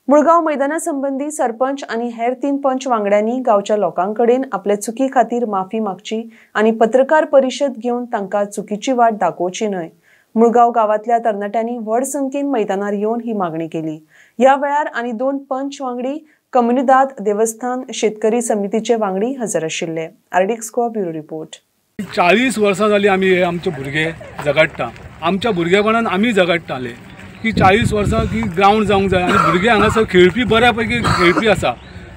मुळगाव मैदाना संबंधी सरपंच आणि हेर 3 पंच वांगड्यांनी गावच्या लोकांकडेन आपले चुकी खातीर माफी मागची आणि पत्रकार परिषद घेऊन तांकां चुकीची वाट दाखोवची न्हय। मुळगाव गावातल्या तरणाट्यांनी व्हड संख्येन मैदानार येवन ही मागणी केली। या वेळार आणि 2 पंच वांगडी कम्युनिदाद देवस्थान शेतकरी समितीचे वांगडी हजर आशिल्ले। RDX Goa bureau report. 40 वर्सां जाली आमी आमचे भुरगे जगडटा। आमच्या भुरगेपणान आमी जगडटाले की 40 वर्सां की ग्राउंड जावंक जाय आनी भुरगे हांगासर खेळपी बऱ्यापैकी खेळपी आसा,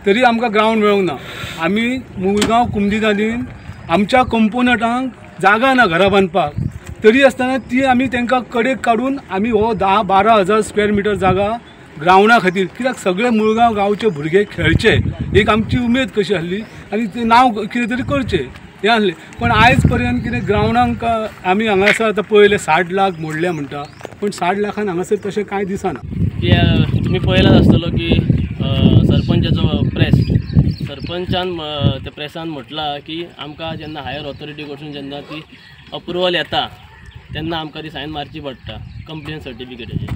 तरी आमकां ग्राउंड मेळूंक ना। आमी मुळगांव कुमदिदादीन आमच्या कंपोनंटांक जागा ना घरा बांदपाक, तरी आसतना ती आमी तांकां कडेक काडून आमी हो 10-12 हजार स्क्वेअर मिटर जागा ग्राउंडा खातीर, कित्याक सगळे मुळगांव गांवचे भुरगे खेळचे एक आमची उमेद कशी आसली आनी ते नांव कितें तरी करचें हें आसलें। पण आयज पर्यंत कितें ग्राउंडांक आमी हांगासर आतां पळयलें 60 लाख मोडले म्हणटा, पण 60 लाखान हांगासर तशें कांय दिसना। की तुम्ही पळयलाच आसतलो की सरपंचाचो सरपंचान त्या प्रेसान म्हटलां की आमकां जेन्ना हायर ऑथॉरिटी कडसून जेन्ना ती अप्रुवल येता तेन्ना आमकां ती सायन मारची पडटा कंप्लेन सर्टिफिकेटाची।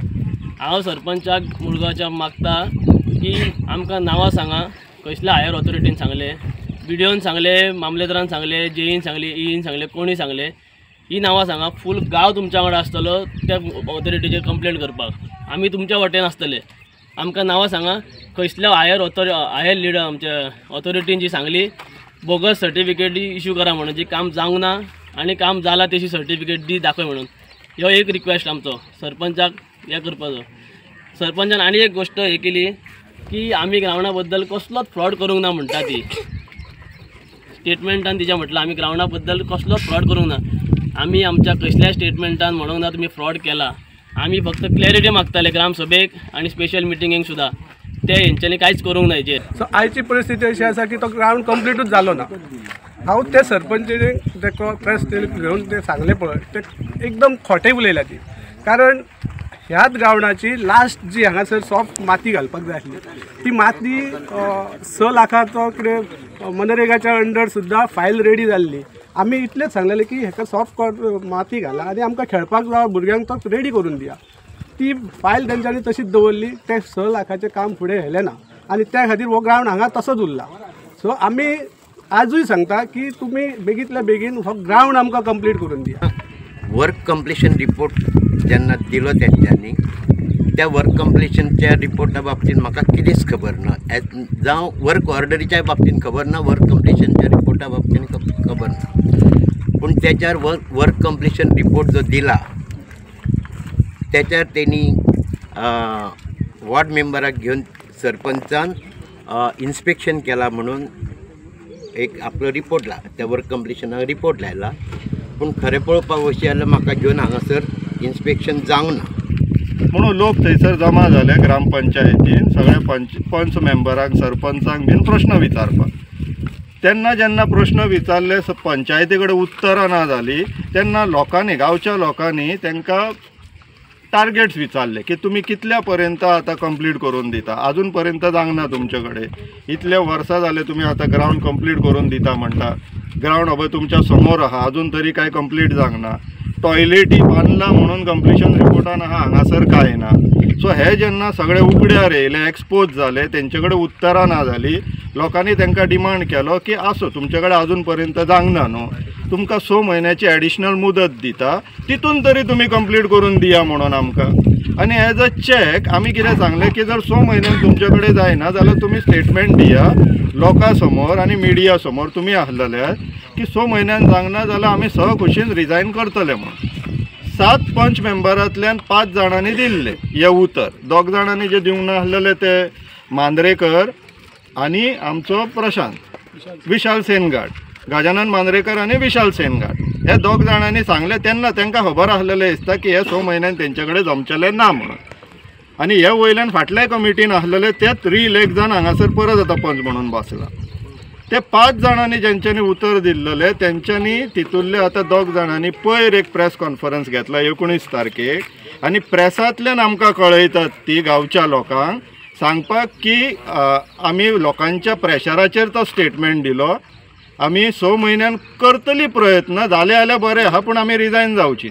हांव सरपंचाक मुळगांवच्या मागता की आमकां नांवां सांगा, कसल्या हायर ऑथॉरिटीन सांगले, BDOन सांगले, मामलेदारान सांगले, JEन सांगले, EN सांगले, कोणी सांगले, ही नांवां सांगा। फूल गांव तुमच्या वांगडा आसतलो त्या ऑथॉरिटीचेर कंप्लेंट करपाक, आमी तुमच्या वाटेन आसतले। आमकां नांवां सांगा, कसल्या हायर लिडर आमच्या ऑथॉरिटीन जी सांगली बोगस सर्टिफिकेट इश्यू करा म्हणून, जी काम जावंक ना आनी काम जाला तशी सर्टिफिकेट दी दाखय म्हणून। ह्यो एक रिक्वेस्ट आमचो सरपंचाक हें करपाचो। सरपंचान आनी एक गोश्ट हे केली की आमी ग्राउंडा बद्दल कसलोच फ्रॉड करूंक ना म्हणटा ती स्टेटमेंटान तिच्या म्हटलं आमी ग्राउंडा बद्दल कसलोच फ्रॉड करूंक ना। आमी आमच्या कसल्या स्टेटमेंटान म्हणूंक ना तुमी फ्रॉड केला। आमी फक्त क्लॅरिटी मागताले ग्रामसभेक आणि स्पेशल मिटिंगेक सुद्दां, ते हेंच्यांनी कांयच करूंक ना हेचेर। सो आयची परिस्थिती अशी आसा की तो ग्राउंड कंप्लीटूच जालो ना। हांव ते सरपंचाचे ते प्रेस घेवन ते सांगले पळय ते एकदम खोटे उलयल्या ती, कारण ह्याच ग्राउंडाची लास्ट जी हांगासर सॉफ्ट माती घालपाक जाय आसली ती माती 6 लाखाचो कितें मनरेगाच्या अंडर सुद्दां फायल रेडी जाल्ली। आमी इतलेंच सांगलेलें की हेका सॉफ्ट माती घाला आनी आमकां खेळपाक जावं भुरग्यांक तो रेडी करून दिया। ती फायल तेंच्यांनी तशीच दवरली, ते 6 लाखाचें काम फुडें व्हेलें ना आनी त्या खातीर हो ग्राउंड हांगा तसोच उरला। सो आमी आजूय सांगता की तुमी बेगींतल्या बेगीन हो ग्राउंड आमकां कंप्लीट करून दिया। वर्क कंप्लीशन रिपोर्ट जेन्ना दिलो तेंच्यांनी, त्या वर्क कंप्लीशनच्या रिपोर्टा बाबतींत म्हाका कितेंच खबर ना, जावं वर्क ऑर्डरीच्या बाबतींत खबर ना, वर्क कंप्लीशनच्या रिपोर्टा बाबतींत खबर ना। पूण त्याच्यार वर्क कंप्लीशन रिपोर्ट जो दिला त्याच्यार तेणी वॉर्ड मेंबराक घेवन सरपंचान इन्स्पेक्शन केला म्हणून एक आपलो रिपोर्ट त्या वर्क कंप्लीशनाक रिपोर्ट लायला। पूण खरें पळोवपाक वचशी जाल्यार म्हाका घेवन हांगासर इन्स्पेक्शन जावंक ना म्हणून लोक थंयसर जमा जाले ग्रामपंचायतीन सगळे पंच मेंबरांक सरपंचांक बीन प्रश्न विचारपाक। तेन्ना जेन्ना प्रश्न विचारले पंचायती कडेन उत्तरां ना जाली तेन्ना लोकांनी गांवच्या लोकांनी तांकां टार्गेट्स विचारले की तुमी कितल्या पर्यंत आतां कंप्लीट करून दिता, अजून पर्यंत जावंक ना तुमचे कडेन, इतले वर्सां जाले तुमी आतां ग्राउंड कंप्लीट करून दिता म्हणटा, ग्राउंड हबय तुमच्या समोर आहा अजून तरी कांय कंप्लीट जावंक ना, टॉयलेटी बांदला म्हणून कंप्लीशन रिपोर्टान आहा हांगासर कांय ना। सो हे जेन्ना सगळे उगड्यार येयले, एक्सपोज जाले, तेंचे कडेन उत्तरां ना जाली, लोकांनी तांकां डिमांड केलो की आसो तुमचे कडेन अजून पर्यंत जावंक ना न्हू, तुमकां 6 म्हयन्याची एडिशनल मुदत दिता, तितून तरी तुमी कंप्लीट करून दिया म्हणून आमकां। आनी एज अ चॅक आमी कितें सांगलें की जर 6 म्हयन्यान तुमचे कडेन जायना जाल्यार तुमी स्टेटमेंट दिया लोकां समोर आनी मिडिया समोर तुमी आसलेले की 6 म्हयन्यान जावंक ना जाल्यार आमी सहखुशीन रिजायन करतले म्हणून। 7 पंच मेंबरांतल्यान 5 जाणांनी दिल्ले हे उतर, 2 जाणांनी जे दिवंक नासलेले ते मांद्रेकर आनी आमचो प्रशांत विशाल सेनगाड, गजानन मांद्रेकर आनी विशाल सेनगाड हे 2 जाणांनी सांगले। तेन्ना तांकां खबर आसलेलें दिसता की हे 6 म्हयन्यान तेंचे कडेन जमचेलें ना म्हणून। आनी हे वयल्यान फाटल्या कमिटीन आसलेले तेच रिलेक्ट जावन हांगासर परत आतां पंच म्हणून बसला। ते 5 जाणांनी जेंच्यांनी उतर दिल्लेले तेंच्यांनी तितूंतले आतां 2 जाणांनी पयर एक प्रेस कॉन्फरन्स घेतला 19 तारखेक आनी प्रेसांतल्यान आमकां कळयतात ती गांवच्या लोकांक सांगपाक की आमी लोकांच्या प्रेशराचेर तो स्टेटमेंट दिलो, आमी 6 म्हयन्यान करतली प्रयत्न, जाले जाल्यार बरें आहा पूण आमी रिजायन जावची।